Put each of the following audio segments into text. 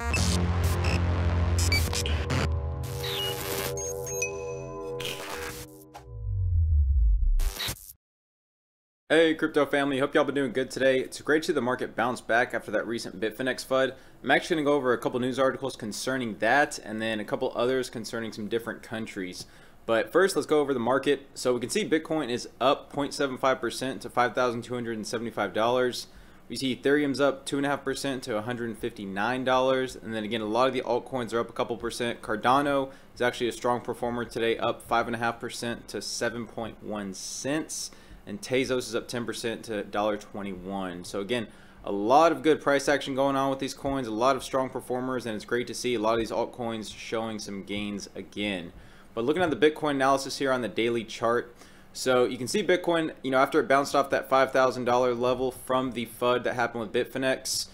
Hey crypto family, hope y'all been doing good today. It's great to see the market bounce back after that recent Bitfinex FUD. I'm actually going to go over a couple news articles concerning that and then a couple others concerning some different countries. But first, let's go over the market. So we can see Bitcoin is up 0.75% to $5,275. We see Ethereum's up 2.5% to $159. And then again, a lot of the altcoins are up a couple percent. Cardano is actually a strong performer today, up 5.5% to 7.1 cents. And Tezos is up 10% to $1.21. So again, a lot of good price action going on with these coins, a lot of strong performers, and it's great to see a lot of these altcoins showing some gains again. But looking at the Bitcoin analysis here on the daily chart, so you can see Bitcoin, after it bounced off that $5,000 level from the FUD that happened with Bitfinex,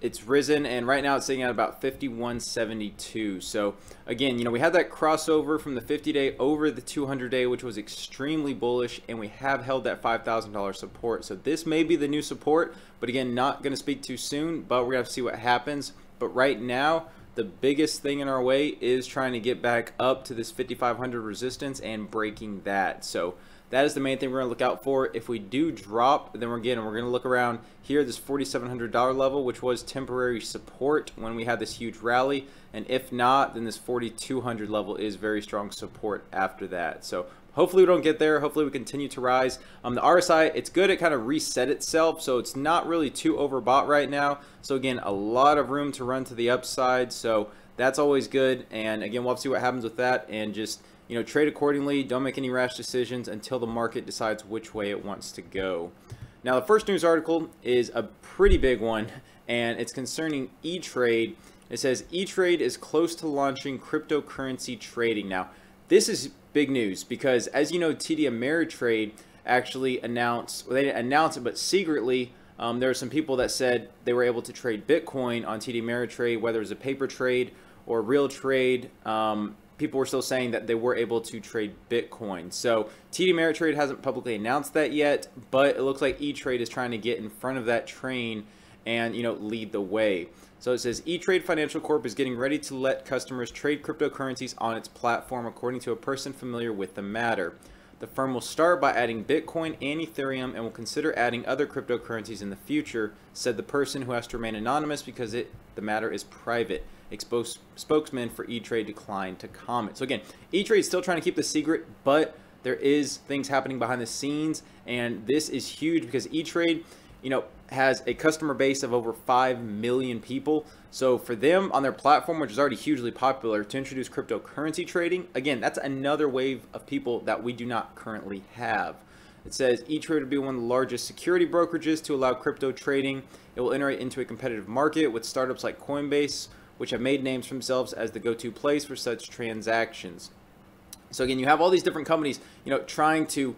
it's risen, and right now it's sitting at about 51.72. So again, we had that crossover from the 50-day over the 200-day, which was extremely bullish, and we have held that $5,000 support. So this may be the new support, but again, not going to speak too soon, but we're going to have to see what happens. But right now, the biggest thing in our way is trying to get back up to this 5,500 resistance and breaking that. So that is the main thing we're going to look out for. If we do drop, then we're going to look around here, this $4,700 level, which was temporary support when we had this huge rally. And if not, then this 4,200 level is very strong support after that. So hopefully we don't get there. Hopefully we continue to rise. The RSI, it's good. It kind of reset itself, so it's not really too overbought right now. So again, a lot of room to run to the upside. So that's always good. And again, we'll have to see what happens with that, and just trade accordingly. Don't make any rash decisions until the market decides which way it wants to go. Now, the first news article is a pretty big one, and it's concerning E-Trade. It says E-Trade is close to launching cryptocurrency trading. Now, this is big news because, as you know, TD Ameritrade actually announced, well, they didn't announce it, but secretly, there are some people that said they were able to trade Bitcoin on TD Ameritrade, whether it was a paper trade or real trade. People were still saying that they were able to trade Bitcoin. So TD Ameritrade hasn't publicly announced that yet, but it looks like E-Trade is trying to get in front of that train and lead the way. So it says E-Trade Financial Corp is getting ready to let customers trade cryptocurrencies on its platform, according to a person familiar with the matter. The firm will start by adding Bitcoin and Ethereum and will consider adding other cryptocurrencies in the future, said the person, who has to remain anonymous because the matter is private. Spokesman for E-Trade declined to comment. So again, E-Trade is still trying to keep the secret, but there is things happening behind the scenes, and this is huge because E-Trade, has a customer base of over 5 million people. So for them on their platform, which is already hugely popular, to introduce cryptocurrency trading, again, that's another wave of people that we do not currently have. It says E-Trade will be one of the largest security brokerages to allow crypto trading. It will enter into a competitive market with startups like Coinbase, which have made names for themselves as the go-to place for such transactions. So again, you have all these different companies, trying to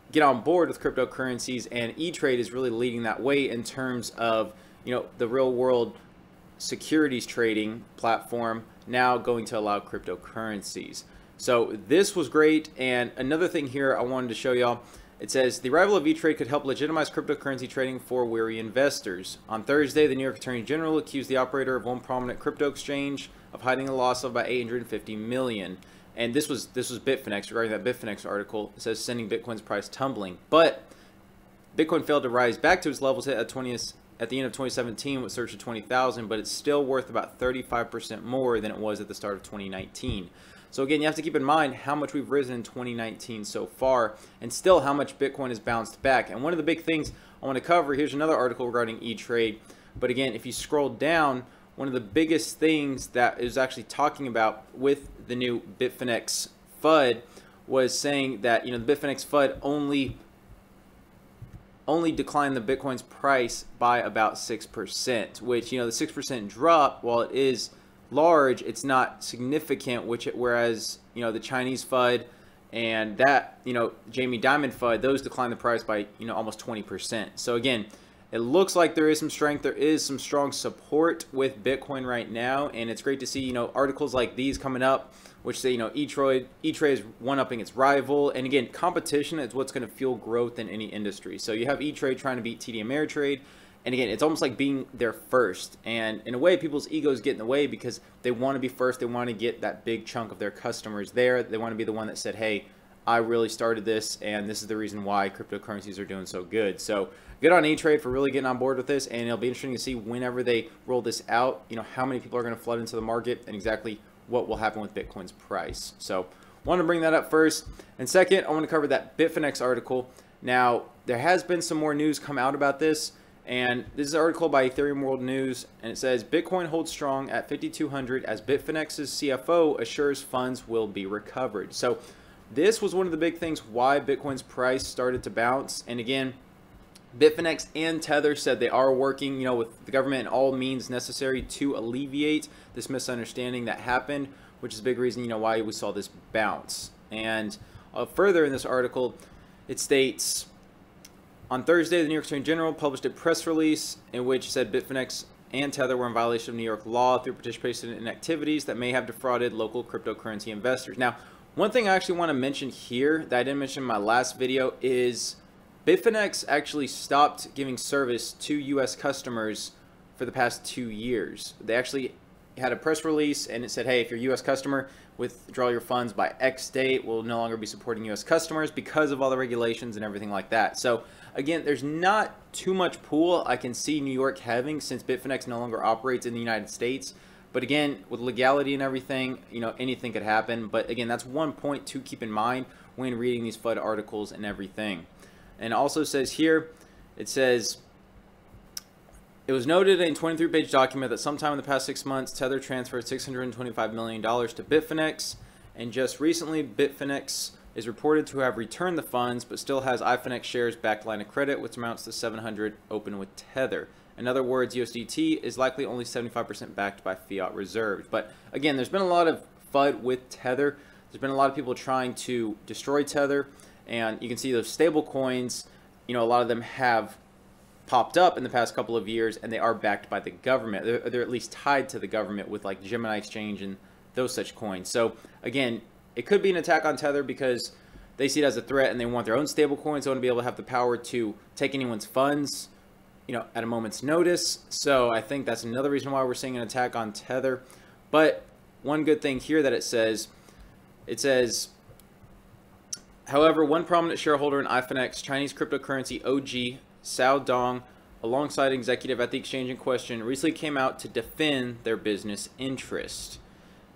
get on board with cryptocurrencies, and E-Trade is really leading that way in terms of, the real world securities trading platform now going to allow cryptocurrencies. So this was great. And another thing here I wanted to show y'all, it says the arrival of E-Trade could help legitimize cryptocurrency trading for wary investors. On Thursday, the New York Attorney General accused the operator of one prominent crypto exchange of hiding a loss of about $850 million. And this was Bitfinex, regarding that Bitfinex article. It says sending Bitcoin's price tumbling. But Bitcoin failed to rise back to its levels hit at the end of 2017, with surge to 20,000, but it's still worth about 35% more than it was at the start of 2019. So again, you have to keep in mind how much we've risen in 2019 so far, and still how much Bitcoin has bounced back. And one of the big things I want to cover, here's another article regarding E-Trade. But again, if you scroll down, one of the biggest things that is actually talking about with the new Bitfinex FUD was saying that, the Bitfinex FUD only declined the Bitcoin's price by about 6%, which, the 6% drop, while it is large, it's not significant, whereas, the Chinese FUD and that, Jamie Dimon FUD, those declined the price by, almost 20%. So again, it looks like there is some strength. There is some strong support with Bitcoin right now, and it's great to see, articles like these coming up, which say, E-Trade is one-upping its rival. And again, competition is what's going to fuel growth in any industry. So you have E-Trade trying to beat TD Ameritrade, And again, it's almost like being there first. And in a way, people's egos get in the way because they want to be first. They want to get that big chunk of their customers there. They want to be the one that said, hey, I really started this, and this is the reason why cryptocurrencies are doing so good. So good on E-Trade for really getting on board with this, and it'll be interesting to see whenever they roll this out, how many people are going to flood into the market and exactly what will happen with Bitcoin's price. So wanted to bring that up first. And second, I want to cover that Bitfinex article. Now, there has been some more news come out about this, and this is an article by Ethereum World News, and it says, Bitcoin holds strong at 5,200 as Bitfinex's CFO assures funds will be recovered. So this was one of the big things why Bitcoin's price started to bounce. And again, Bitfinex and Tether said they are working, with the government and all means necessary to alleviate this misunderstanding that happened, which is a big reason, why we saw this bounce. And further in this article, it states, on Thursday, the New York Attorney General published a press release in which said Bitfinex and Tether were in violation of New York law through participation in activities that may have defrauded local cryptocurrency investors. Now, one thing I actually want to mention here that I didn't mention in my last video is Bitfinex actually stopped giving service to U.S. customers for the past 2 years. They actually had a press release and it said, hey, if you're a U.S. customer, withdraw your funds by X date. We'll no longer be supporting U.S. customers because of all the regulations and everything like that. So again, there's not too much pool I can see New York having since Bitfinex no longer operates in the United States. But again, with legality and everything, anything could happen. But again, that's one point to keep in mind when reading these FUD articles and everything. And it also says here, it says, it was noted in a 23-page document that sometime in the past 6 months, Tether transferred $625 million to Bitfinex. And just recently, Bitfinex is reported to have returned the funds, but still has iFinex shares backed line of credit, which amounts to 700 open with Tether. In other words, USDT is likely only 75% backed by fiat reserves. But again, there's been a lot of FUD with Tether. There's been a lot of people trying to destroy Tether. And you can see those stable coins, a lot of them have popped up in the past couple of years, and they are backed by the government. They're at least tied to the government with like Gemini Exchange and those such coins. So again, it could be an attack on Tether because they see it as a threat and they want their own stable coins. They want to be able to have the power to take anyone's funds, at a moment's notice. So I think that's another reason why we're seeing an attack on Tether. But one good thing here that it says, however, one prominent shareholder in iFinex, Chinese cryptocurrency OG, Sao Dong, alongside executive at the exchange in question, recently came out to defend their business interest.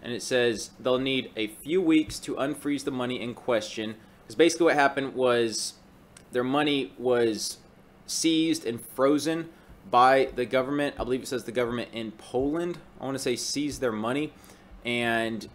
And it says they'll need a few weeks to unfreeze the money in question. Because basically what happened was their money was seized and frozen by the government. I believe it says the government in Poland, I want to say, seized their money. And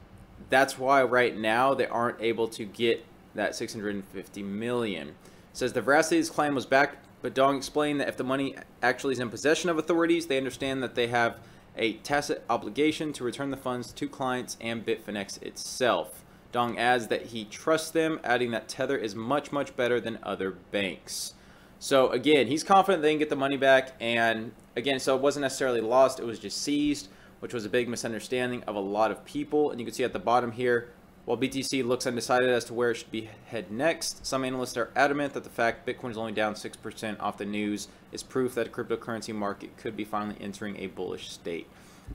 that's why right now they aren't able to get that $650 million. It says the veracity of this claim was backed, but Dong explained that if the money actually is in possession of authorities, they understand that they have a tacit obligation to return the funds to clients and Bitfinex itself. Dong adds that he trusts them, adding that Tether is much, much better than other banks. So again, he's confident they can get the money back. And again, so it wasn't necessarily lost, it was just seized, which was a big misunderstanding of a lot of people. And you can see at the bottom here, while BTC looks undecided as to where it should be head next, some analysts are adamant that the fact Bitcoin is only down 6% off the news is proof that the cryptocurrency market could be finally entering a bullish state.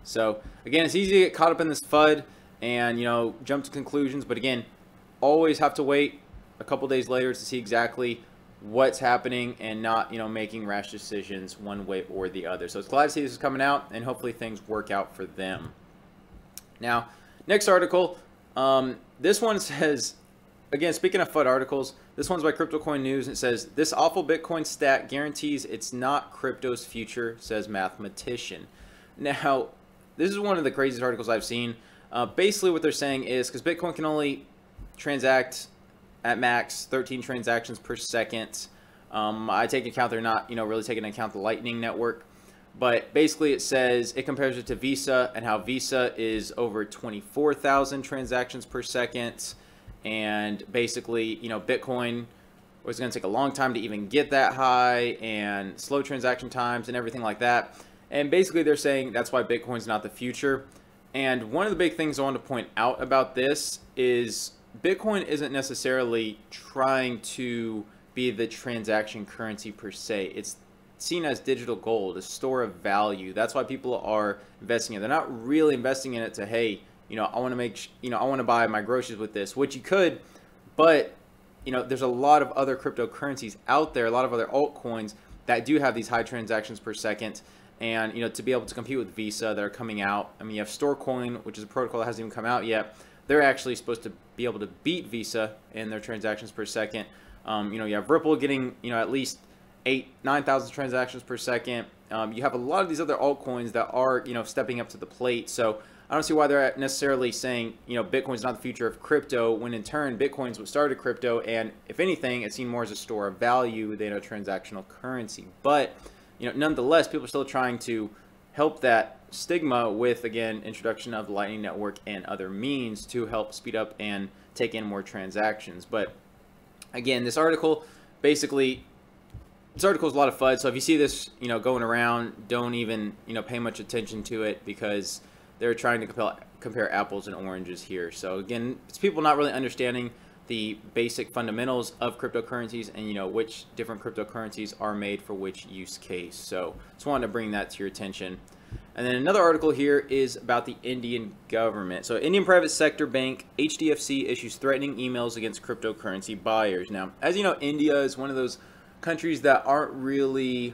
So again, it's easy to get caught up in this FUD and jump to conclusions, but again, always have to wait a couple days later to see exactly what's happening and not making rash decisions one way or the other. So it's glad to see this is coming out, and hopefully things work out for them. Now, next article. This one says, again, speaking of FUD articles, this one's by Coin News. It says, this awful Bitcoin stat guarantees it's not crypto's future, says mathematician. Now, this is one of the craziest articles I've seen. Basically what they're saying is, because Bitcoin can only transact at max 13 transactions per second. I take into account they're not, really taking into account the Lightning Network. But basically it says it compares it to Visa, and how Visa is over 24,000 transactions per second. And basically, Bitcoin was going to take a long time to even get that high, and slow transaction times and everything like that. And basically they're saying that's why Bitcoin's not the future. And one of the big things I want to point out about this is Bitcoin isn't necessarily trying to be the transaction currency per se. It's seen as digital gold, a store of value. That's why people are investing in it. They're not really investing in it to, hey, I want to I want to buy my groceries with this, which you could, but there's a lot of other cryptocurrencies out there, a lot of other altcoins that do have these high transactions per second. And, to be able to compete with Visa that are coming out. I mean, you have Storecoin, which is a protocol that hasn't even come out yet. They're actually supposed to be able to beat Visa in their transactions per second. You have Ripple getting, at least 9,000 transactions per second. You have a lot of these other altcoins that are, stepping up to the plate. So I don't see why they're necessarily saying, Bitcoin's not the future of crypto, when in turn, Bitcoin's what started crypto. And if anything, it's seen more as a store of value than a transactional currency. But nonetheless, people are still trying to help that stigma with, again, introduction of the Lightning Network and other means to help speed up and take in more transactions. But again, this article is a lot of FUD. So if you see this, going around, don't even, pay much attention to it, because they're trying to compare apples and oranges here. So again, it's people not really understanding the basic fundamentals of cryptocurrencies and which different cryptocurrencies are made for which use case. So just wanted to bring that to your attention. And then another article here is about the Indian government. So Indian private sector bank HDFC issues threatening emails against cryptocurrency buyers. Now, as you know, India is one of those countries that aren't really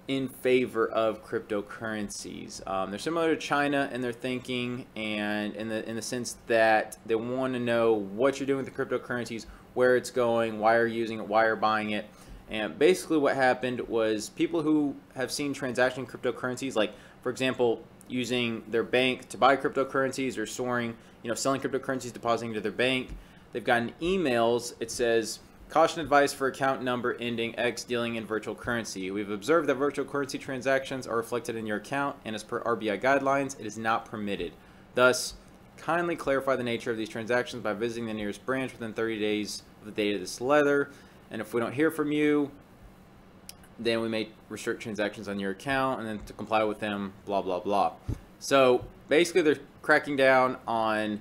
in favor of cryptocurrencies. They're similar to China in their thinking, and in the sense that they want to know what you're doing with the cryptocurrencies, where it's going, why you're using it, why you're buying it. And basically what happened was people who have seen transaction cryptocurrencies, like for example, using their bank to buy cryptocurrencies or selling cryptocurrencies, depositing to their bank, they've gotten emails. It says, caution advice for account number ending X dealing in virtual currency. We've observed that virtual currency transactions are reflected in your account, and as per RBI guidelines, it is not permitted. Thus, kindly clarify the nature of these transactions by visiting the nearest branch within 30 days of the date of this letter. And if we don't hear from you, then we may restrict transactions on your account, and then to comply with them, blah, blah, blah. So basically they're cracking down on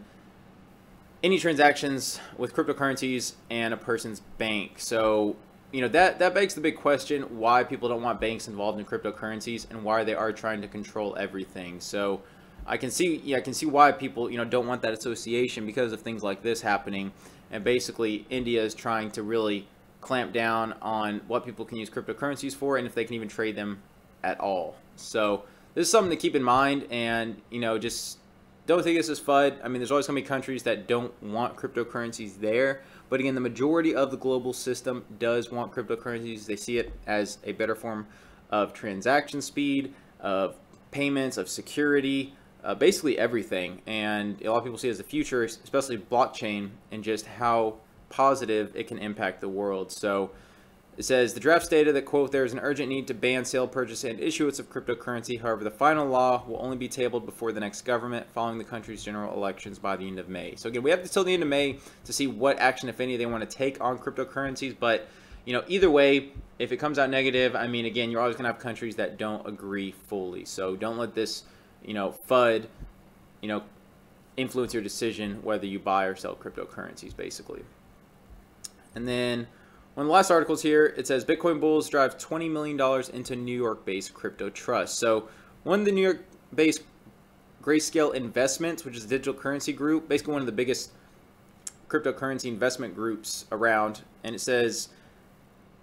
any transactions with cryptocurrencies and a person's bank. So, that begs the big question, why people don't want banks involved in cryptocurrencies and why they are trying to control everything. So I can see why people, don't want that association because of things like this happening. And basically India is trying to really clamp down on what people can use cryptocurrencies for and if they can even trade them at all. So this is something to keep in mind, and, just don't think this is FUD. I mean, there's always going to be countries that don't want cryptocurrencies there. But again, the majority of the global system does want cryptocurrencies. They see it as a better form of transaction speed, of payments, of security, basically everything. And a lot of people see it as the future, especially blockchain, and just how positive it can impact the world. So it says, the draft stated that, quote, there is an urgent need to ban sale, purchase, and issuance of cryptocurrency. However, the final law will only be tabled before the next government following the country's general elections by the end of May. So again, we have until the end of May to see what action, if any, they want to take on cryptocurrencies. But, either way, if it comes out negative, I mean, again, you're always going to have countries that don't agree fully. So don't let this, FUD, influence your decision whether you buy or sell cryptocurrencies, basically. And then one of the last articles here, it says Bitcoin bulls drive $20 million into New York-based crypto trust. So one of the New York-based Grayscale Investments, which is a digital currency group, basically one of the biggest cryptocurrency investment groups around, and it says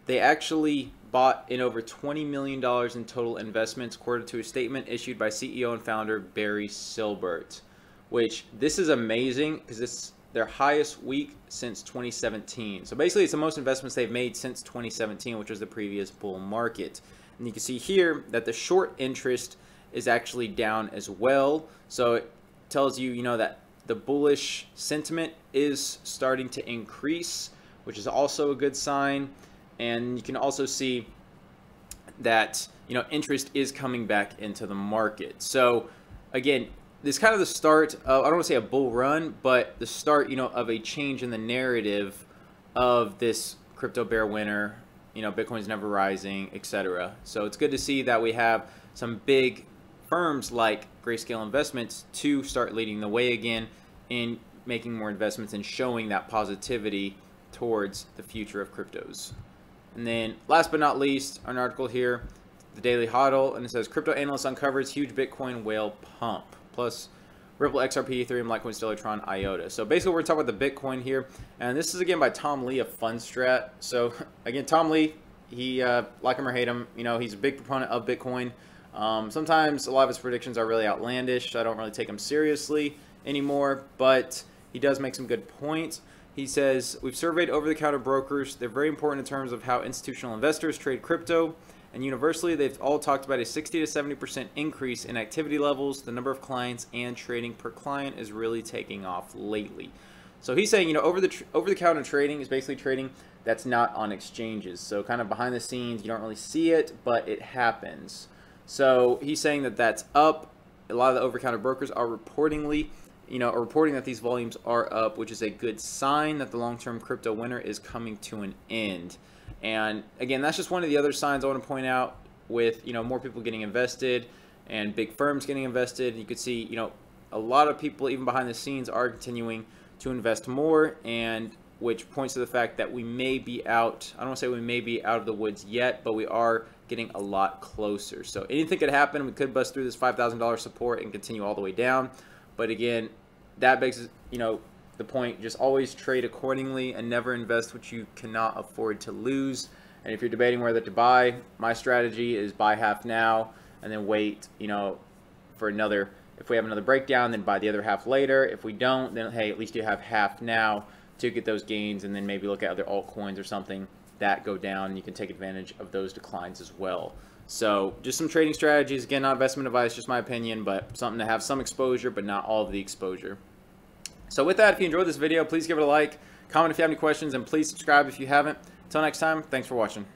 they actually bought in over $20 million in total investments, according to a statement issued by CEO and founder Barry Silbert. Which, this is amazing because this their highest week since 2017. So basically, it's the most investments they've made since 2017, which was the previous bull market. And you can see here that the short interest is actually down as well. So it tells you, that the bullish sentiment is starting to increase, which is also a good sign. And you can also see that, interest is coming back into the market. So again, this is kind of the start of, I don't want to say a bull run, but the start, of a change in the narrative of this crypto bear winter, Bitcoin's never rising, etc. So it's good to see that we have some big firms like Grayscale Investments to start leading the way again in making more investments and showing that positivity towards the future of cryptos. And then last but not least, an article here the daily hodl, and it says crypto analyst uncovers huge Bitcoin whale pump. Plus Ripple, XRP, Ethereum, Litecoin, Stellatron, IOTA. So basically we're talking about the Bitcoin here, and this is again by Tom Lee of Fundstrat. So again, Tom Lee, he like him or hate him, you know, he's a big proponent of Bitcoin. Sometimes a lot of his predictions are really outlandish, so I don't really take him seriously anymore, but he does make some good points. He says, we've surveyed over-the-counter brokers. They're very important in terms of how institutional investors trade crypto, and universally, they've all talked about a 60 to 70% increase in activity levels. The number of clients and trading per client is really taking off lately. So he's saying, you know, over-the-counter trading is basically trading that's not on exchanges. So kind of behind the scenes, you don't really see it, but it happens. So he's saying that that's up. A lot of the over-the-counter brokers are reporting that these volumes are up, which is a good sign that the long-term crypto winter is coming to an end. And again, that's just one of the other signs I want to point out with, you know, more people getting invested and big firms getting invested. You could see, you know, a lot of people even behind the scenes are continuing to invest more, and which points to the fact that we may be out. I don't want to say we may be out of the woods yet, but we are getting a lot closer. So anything could happen. We could bust through this $5,000 support and continue all the way down. But again, that begs, you know, the point, just always trade accordingly and never invest what you cannot afford to lose. And if you're debating whether to buy, my strategy is buy half now and then wait, you know, for another. If we have another breakdown, then buy the other half later. If we don't, then hey, at least you have half now to get those gains, and then maybe look at other altcoins or something that go down, and you can take advantage of those declines as well. So just some trading strategies. Again, not investment advice, just my opinion, but something to have some exposure, but not all of the exposure. So with that, if you enjoyed this video, please give it a like, comment if you have any questions, and please subscribe if you haven't. Until next time, thanks for watching.